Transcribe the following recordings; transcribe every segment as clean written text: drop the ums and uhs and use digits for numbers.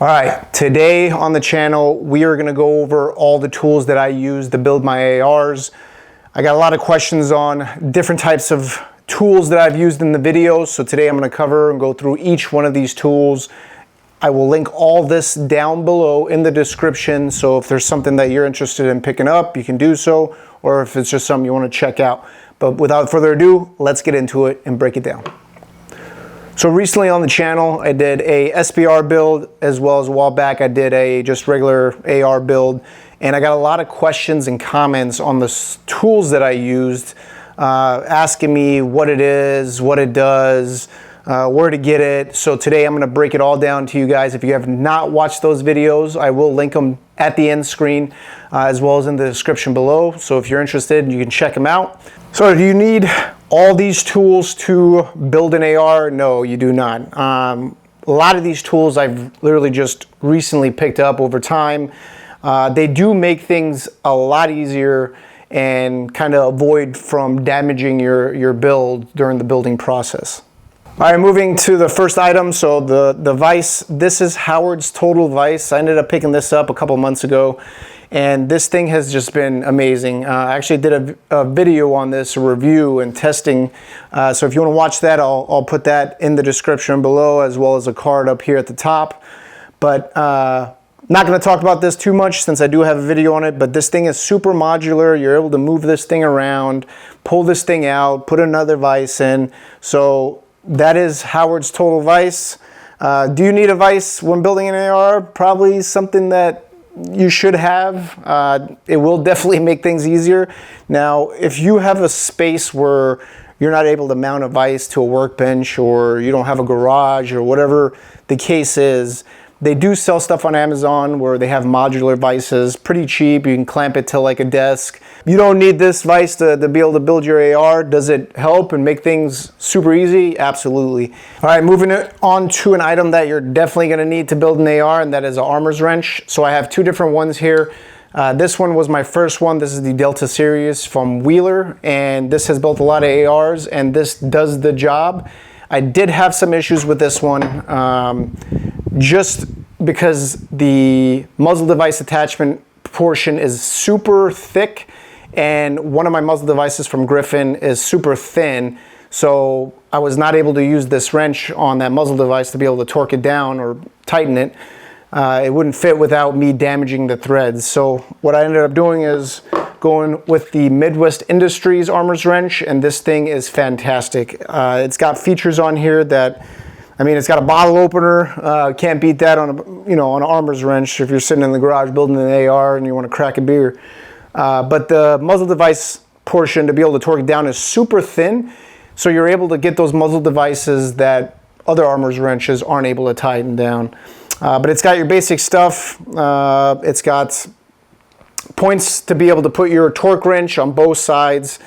All right, today on the channel, we are gonna go over all the tools that I use to build my ARs. I got a lot of questions on different types of tools that I've used in the videos. So today I'm gonna cover and go through each one of these tools. I will link all this down below in the description. So if there's something that you're interested in picking up, you can do so, or if it's just something you wanna check out. But without further ado, let's get into it and break it down. So recently on the channel, I did a SBR build, as well as a while back I did a just regular AR build, and I got a lot of questions and comments on the tools that I used, asking me what it is, what it does, where to get it. So today I'm gonna break it all down to you guys. If you have not watched those videos, I will link them at the end screen, as well as in the description below. So if you're interested, you can check them out. So do you need all these tools to build an AR? No, you do not. A lot of these tools I've literally just recently picked up over time. They do make things a lot easier and kind of avoid from damaging your build during the building process. All right, moving to the first item. So the Vise, this is Howard's Total Vise. I ended up picking this up a couple months ago, and this thing has just been amazing. I actually did a video on this, a review and testing. So if you want to watch that, I'll put that in the description below, as well as a card up here at the top. But not going to talk about this too much since I do have a video on it, but this thing is super modular. You're able to move this thing around, pull this thing out, put another vise in. So that is Howard's Total Vise. Do you need a vise when building an AR? Probably something that you should have. It will definitely make things easier. Now, if you have a space where you're not able to mount a vise to a workbench, or you don't have a garage, or whatever the case is, they do sell stuff on Amazon where they have modular vices, pretty cheap. You can clamp it to like a desk. You don't need this vise to be able to build your AR. Does it help and make things super easy? Absolutely. All right, moving on to an item that you're definitely gonna need to build an AR, and that is an armor's wrench. So I have two different ones here. This one was my first one. This is the Delta series from Wheeler, and this has built a lot of ARs, and this does the job. I did have some issues with this one, just because the muzzle device attachment portion is super thick, and one of my muzzle devices from Griffin is super thin, so I was not able to use this wrench on that muzzle device to be able to torque it down or tighten it. It wouldn't fit without me damaging the threads. So what I ended up doing is going with the Midwest Industries armor's wrench, and this thing is fantastic. It's got features on here that, I mean, it's got a bottle opener. Can't beat that on on an armor's wrench if you're sitting in the garage building an AR and you want to crack a beer. But the muzzle device portion, to be able to torque it down, is super thin, so you're able to get those muzzle devices that other armor's wrenches aren't able to tighten down. But it's got your basic stuff. It's got points to be able to put your torque wrench on both sides.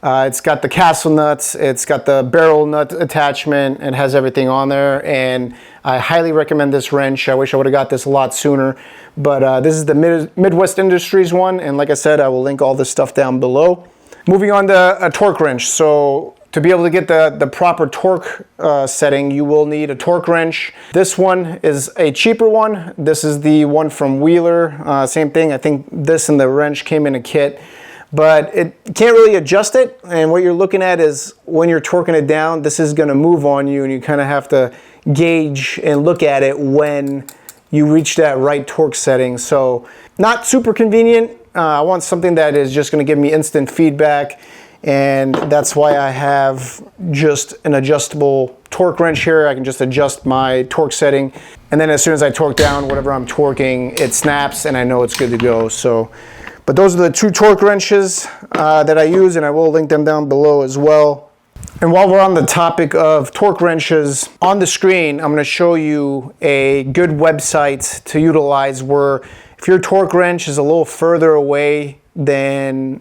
It's got the castle nuts, it's got the barrel nut attachment, it has everything on there, and I highly recommend this wrench. I wish I would have got this a lot sooner, but this is the Midwest Industries one, and like I said, I will link all this stuff down below. Moving on to a torque wrench. So to be able to get the proper torque setting, you will need a torque wrench. This one is a cheaper one. This is the one from Wheeler, same thing. I think this and the wrench came in a kit, but it can't really adjust it, and what you're looking at is when you're torquing it down, this is going to move on you, and you kind of have to gauge and look at it when you reach that right torque setting. So not super convenient. I want something that is just going to give me instant feedback, and that's why I have just an adjustable torque wrench here. I can just adjust my torque setting, and then as soon as I torque down whatever I'm torquing, it snaps and I know it's good to go. So, but those are the two torque wrenches that I use, and I will link them down below as well. And while we're on the topic of torque wrenches, on the screen I'm going to show you a good website to utilize where if your torque wrench is a little further away than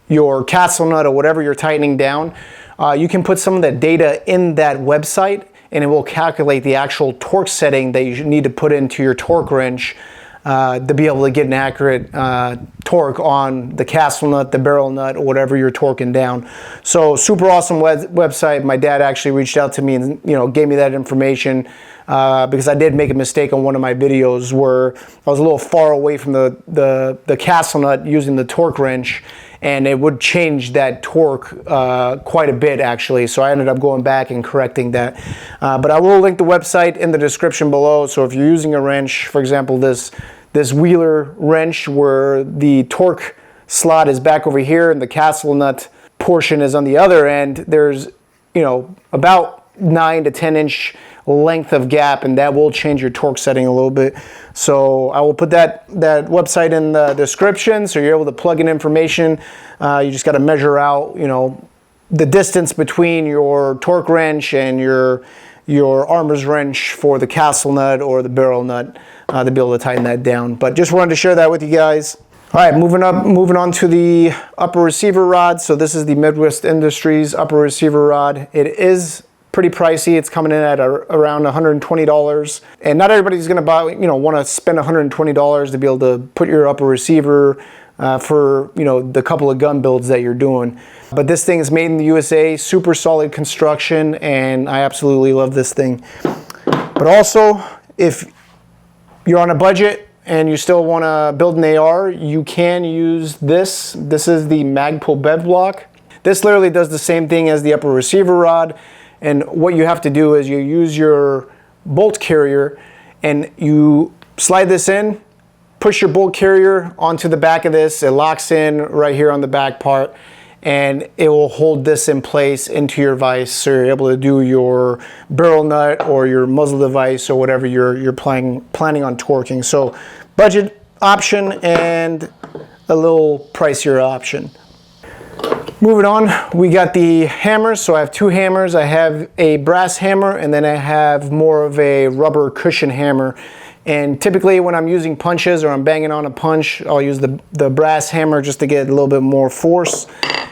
your castle nut or whatever you're tightening down, you can put some of that data in that website, and it will calculate the actual torque setting that you need to put into your torque wrench to be able to get an accurate torque on the castle nut, the barrel nut, or whatever you're torquing down. So super awesome website. My dad actually reached out to me and gave me that information because I did make a mistake on one of my videos where I was a little far away from the castle nut using the torque wrench, and it would change that torque quite a bit actually. So I ended up going back and correcting that. But I will link the website in the description below. So if you're using a wrench, for example, this Wheeler wrench where the torque slot is back over here and the castle nut portion is on the other end, there's about 9 to 10 inch length of gap, and that will change your torque setting a little bit. So I will put that website in the description so you're able to plug in information. You just got to measure out the distance between your torque wrench and your armor's wrench for the castle nut or the barrel nut to be able to tighten that down. But just wanted to share that with you guys. All right, moving on to the upper receiver rod. So this is the Midwest Industries upper receiver rod. It is pretty pricey. It's coming in at around $120, and not everybody's going to want to spend $120 to be able to put your upper receiver for the couple of gun builds that you're doing. But this thing is made in the USA, super solid construction, and I absolutely love this thing. But also, if you're on a budget and you still want to build an AR, you can use this. This is the Magpul Bev block. This literally does the same thing as the upper receiver rod. And what you have to do is you use your bolt carrier and you slide this in, push your bolt carrier onto the back of this. It locks in right here on the back part, and it will hold this in place into your vise, so you're able to do your barrel nut or your muzzle device or whatever you're planning on torquing. So budget option and a little pricier option. Moving on, we got the hammers. So I have two hammers. I have a brass hammer, and then I have more of a rubber cushion hammer. And typically when I'm using punches or I'm banging on a punch, I'll use the brass hammer just to get a little bit more force.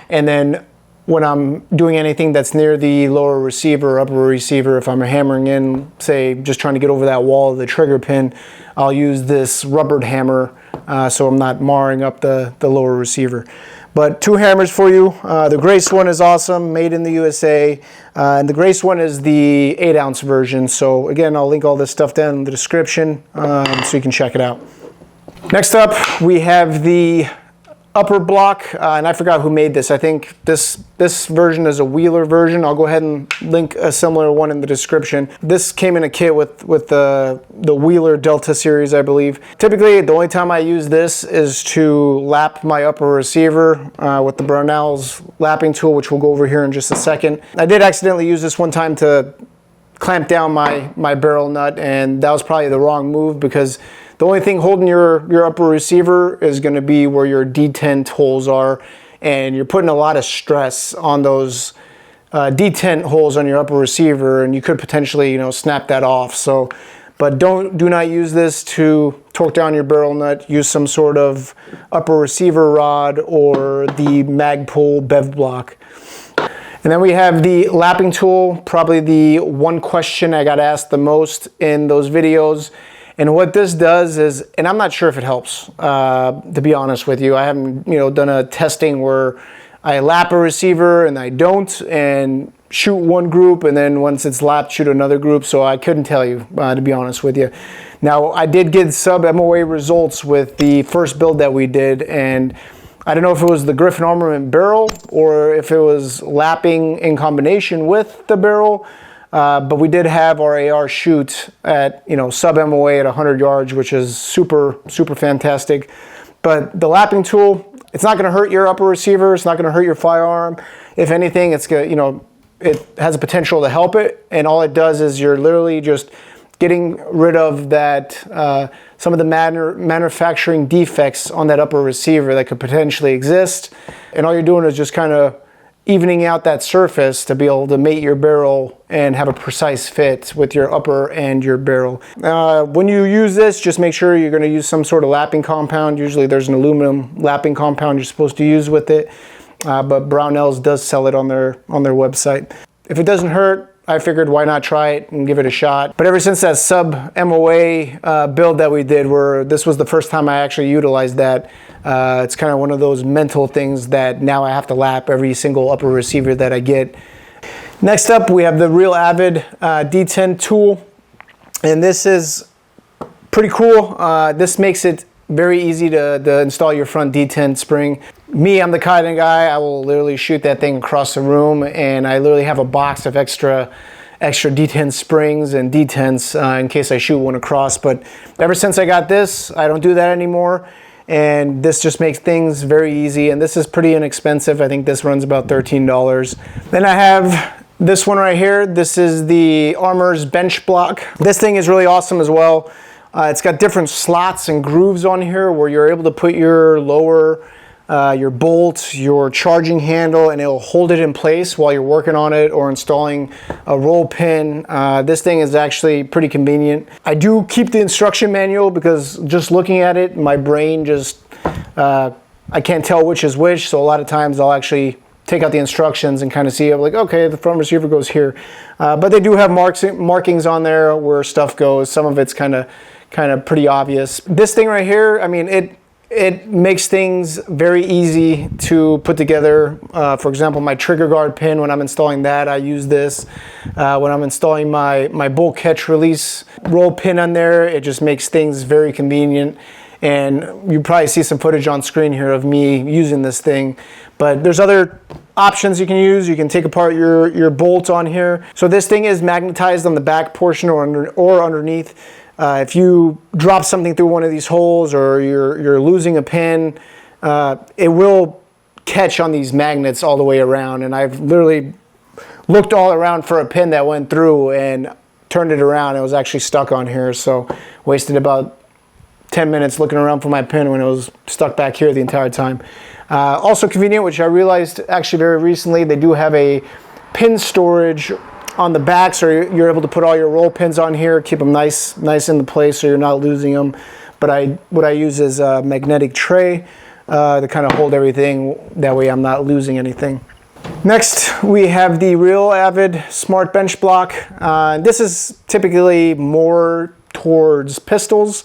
And then when I'm doing anything that's near the lower receiver or upper receiver, if I'm hammering in, say, just trying to get over that wall of the trigger pin, I'll use this rubbered hammer so I'm not marring up the lower receiver. But two hammers for you. The Grace one is awesome, made in the USA. And the Grace one is the 8-ounce version. So again, I'll link all this stuff down in the description so you can check it out. Next up, we have the upper block, and I forgot who made this. I think this version is a Wheeler version. I'll go ahead and link a similar one in the description. This came in a kit with the Wheeler Delta series, I believe. Typically, the only time I use this is to lap my upper receiver with the Brownells Lapping Tool, which we'll go over here in just a second. I did accidentally use this one time to clamp down my barrel nut, and that was probably the wrong move because the only thing holding your upper receiver is going to be where your detent holes are, and you're putting a lot of stress on those detent holes on your upper receiver, and you could potentially snap that off. So, but do not use this to torque down your barrel nut. Use some sort of upper receiver rod or the Magpul Bev block. And then we have the lapping tool, probably the one question I got asked the most in those videos. And what this does is, and I'm not sure if it helps, to be honest with you. I haven't, done a testing where I lap a receiver and I don't, and shoot one group, and then once it's lapped, shoot another group. So I couldn't tell you, to be honest with you. Now, I did get sub-MOA results with the first build that we did, and I don't know if it was the Griffin Armament barrel or if it was lapping in combination with the barrel. But we did have our AR shoot at, sub-MOA at 100 yards, which is super, super fantastic. But the lapping tool, it's not going to hurt your upper receiver. It's not going to hurt your firearm. If anything, it's going it has a potential to help it. And all it does is you're literally just getting rid of that, some of the manufacturing defects on that upper receiver that could potentially exist. And all you're doing is just kind of evening out that surface to be able to mate your barrel and have a precise fit with your upper and your barrel. When you use this, just make sure you're going to use some sort of lapping compound. Usually there's an aluminum lapping compound you're supposed to use with it, but Brownells does sell it on their website. If it doesn't hurt, I figured why not try it and give it a shot. But ever since that sub MOA build that we did, where this was the first time I actually utilized that, it's kind of one of those mental things that now I have to lap every single upper receiver that I get. Next up, we have the real Avid detent tool, and this is pretty cool. This makes it very easy to install your front detent spring. Me, I'm the kind of guy, I will literally shoot that thing across the room, and I literally have a box of extra detent springs and detents in case I shoot one across. But ever since I got this, I don't do that anymore, and this just makes things very easy. And this is pretty inexpensive. I think this runs about $13. Then I have this one right here. This is the Armor's bench block. This thing is really awesome as well. It's got different slots and grooves on here where you're able to put your lower, your bolt, your charging handle, and it'll hold it in place while you're working on it or installing a roll pin. This thing is actually pretty convenient. I do keep the instruction manual because just looking at it, my brain just, I can't tell which is which, so a lot of times I'll actually take out the instructions and kind of see, I'm like, okay, the front receiver goes here. But they do have markings on there where stuff goes. Some of it's kind of pretty obvious. This thing right here, I mean, it makes things very easy to put together. For example, my trigger guard pin, when I'm installing that, I use this. When I'm installing my bolt catch release roll pin on there, it just makes things very convenient. And you probably see some footage on screen here of me using this thing. But there's other options you can use. You can take apart your bolt on here. So this thing is magnetized on the back portion or underneath. If you drop something through one of these holes or you're losing a pin, it will catch on these magnets all the way around. And I've literally looked all around for a pin that went through and turned it around. It was actually stuck on here, so wasted about 10 minutes looking around for my pin when it was stuck back here the entire time. Also convenient, which I realized actually very recently, they do have a pin storage on the back, so you're able to put all your roll pins on here, keep them nice in the place so you're not losing them. But what I use is a magnetic tray to kind of hold everything. That way I'm not losing anything. Next, we have the real Avid Smart Bench Block. This is typically more towards pistols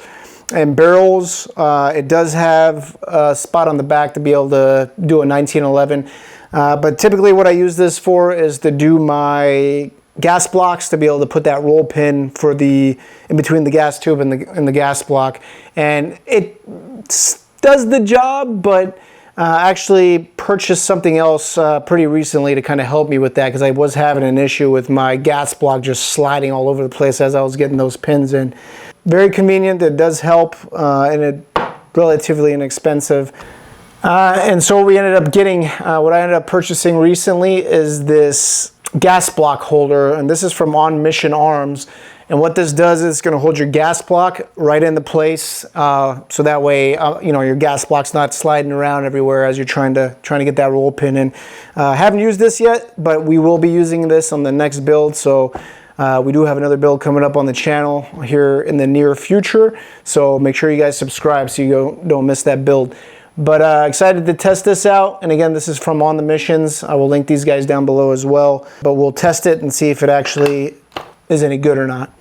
and barrels. It does have a spot on the back to be able to do a 1911. But typically what I use this for is to do my gas blocks, to be able to put that roll pin for in between the gas tube and the gas block. And it does the job, but I actually purchased something else pretty recently to kind of help me with that, because I was having an issue with my gas block just sliding all over the place as I was getting those pins in. Very convenient. It does help, and it's relatively inexpensive. And so we ended up getting, what I ended up purchasing recently is this gas block holder, and this is from On Mission Arms. And what this does is it's going to hold your gas block right into place, so that way you know, your gas block's not sliding around everywhere as you're trying to get that roll pin in. Haven't used this yet, but we will be using this on the next build. So we do have another build coming up on the channel here in the near future. So make sure you guys subscribe so you don't miss that build. But excited to test this out. And again, this is from On the Missions. I will link these guys down below as well. But we'll test it and see if it actually is any good or not.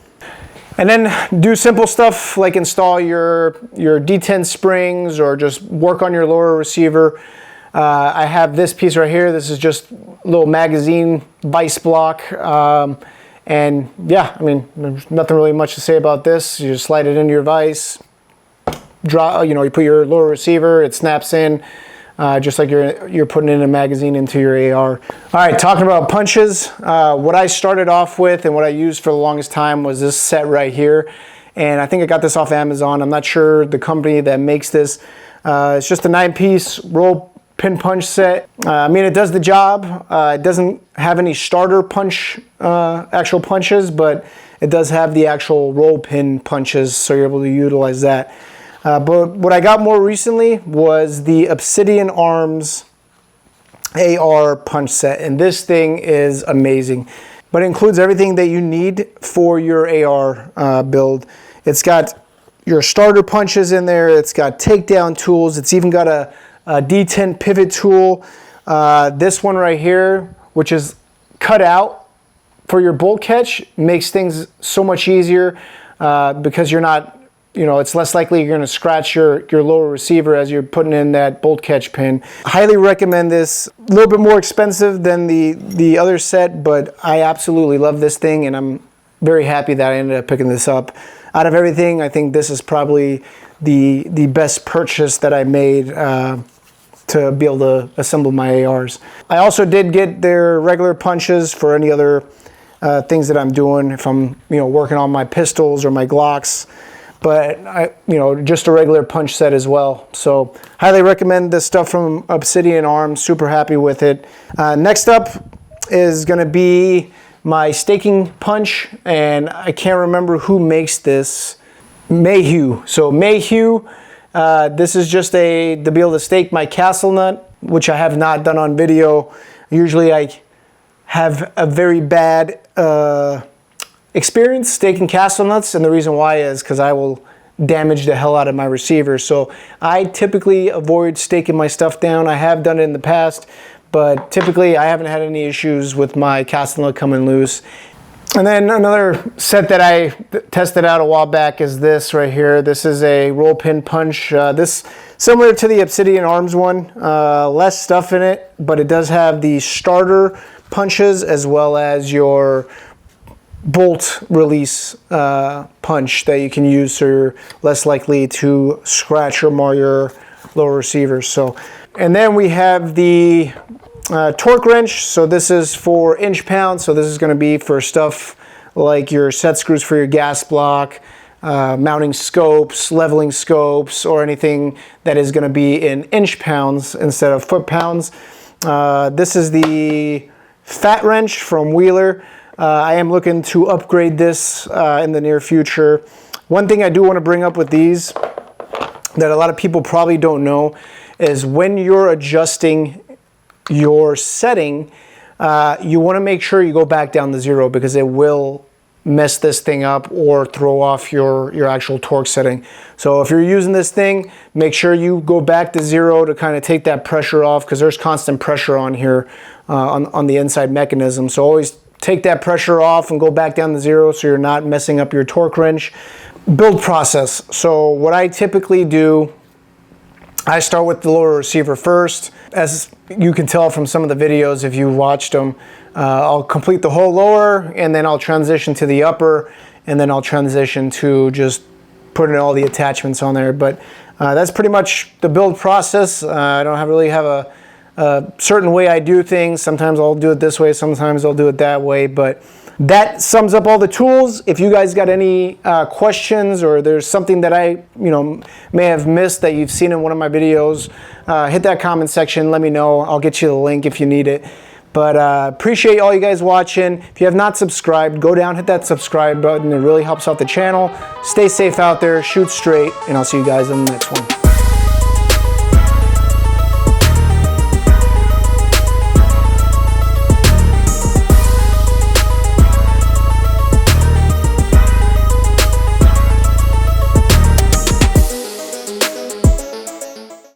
And then do simple stuff like install your detent springs or just work on your lower receiver. I have this piece right here. This is just a little magazine vise block. And yeah, I mean, there's nothing really much to say about this. You just slide it into your vise. You put your lower receiver, it snaps in, just like you're putting in a magazine into your AR. All right, talking about punches, what I started off with and what I used for the longest time was this set right here. And I think I got this off Amazon. I'm not sure the company that makes this. It's just a 9-piece roll pin punch set. I mean, it does the job. It doesn't have any starter punch, actual punches, but it does have the actual roll pin punches, so you're able to utilize that. But what I got more recently was the Obsidian Arms AR punch set, and this thing is amazing. But it includes everything that you need for your AR build. It's got your starter punches in there, it's got takedown tools, it's even got a detent pivot tool. This one right here, which is cut out for your bolt catch makes things so much easier because you're not, you know, it's less likely you're going to scratch your lower receiver as you're putting in that bolt catch pin. Highly recommend this. A little bit more expensive than the other set, but I absolutely love this thing, and I'm very happy that I ended up picking this up. Out of everything, I think this is probably the best purchase that I made to be able to assemble my ARs. I also did get their regular punches for any other things that I'm doing, if I'm, you know, working on my pistols or my Glocks, but you know, just a regular punch set as well. So highly recommend this stuff from Obsidian Arms. Super happy with it. Next up is going to be my staking punch, and I can't remember who makes this. Mayhew. So Mayhew, this is just to be able to stake my castle nut, which I have not done on video. Usually I have a very bad experience staking castle nuts, and the reason why is because I will damage the hell out of my receiver. So I typically avoid staking my stuff down. I have done it in the past, but typically I haven't had any issues with my castle nut coming loose. And then another set that I tested out a while back is this right here. This is a roll pin punch. This similar to the Obsidian Arms one, less stuff in it, but it does have the starter punches as well as your bolt release punch that you can use, so you're less likely to scratch or mar your lower receivers. So, and then we have the torque wrench. So this is for inch pounds. So this is going to be for stuff like your set screws for your gas block, mounting scopes, leveling scopes, or anything that is going to be in inch pounds instead of foot pounds. This is the fat wrench from Wheeler. I am looking to upgrade this in the near future. One thing I do want to bring up with these that a lot of people probably don't know is when you're adjusting your setting, you want to make sure you go back down to 0, because it will mess this thing up or throw off your actual torque setting. So if you're using this thing, make sure you go back to 0 to kind of take that pressure off, because there's constant pressure on here on the inside mechanism. So always take that pressure off and go back down to 0 so you're not messing up your torque wrench. Build process. So what I typically do, I start with the lower receiver first. As you can tell from some of the videos, if you watched them, I'll complete the whole lower, and then I'll transition to the upper, and then I'll transition to just putting all the attachments on there. But that's pretty much the build process. I don't really have a certain way I do things. Sometimes I'll do it this way, sometimes I'll do it that way, but that sums up all the tools. If you guys got any questions, or there's something that I may have missed that you've seen in one of my videos, hit that comment section, let me know. I'll get you the link if you need it. But appreciate all you guys watching. If you have not subscribed, go down, hit that subscribe button. It really helps out the channel. Stay safe out there, shoot straight, and I'll see you guys in the next one.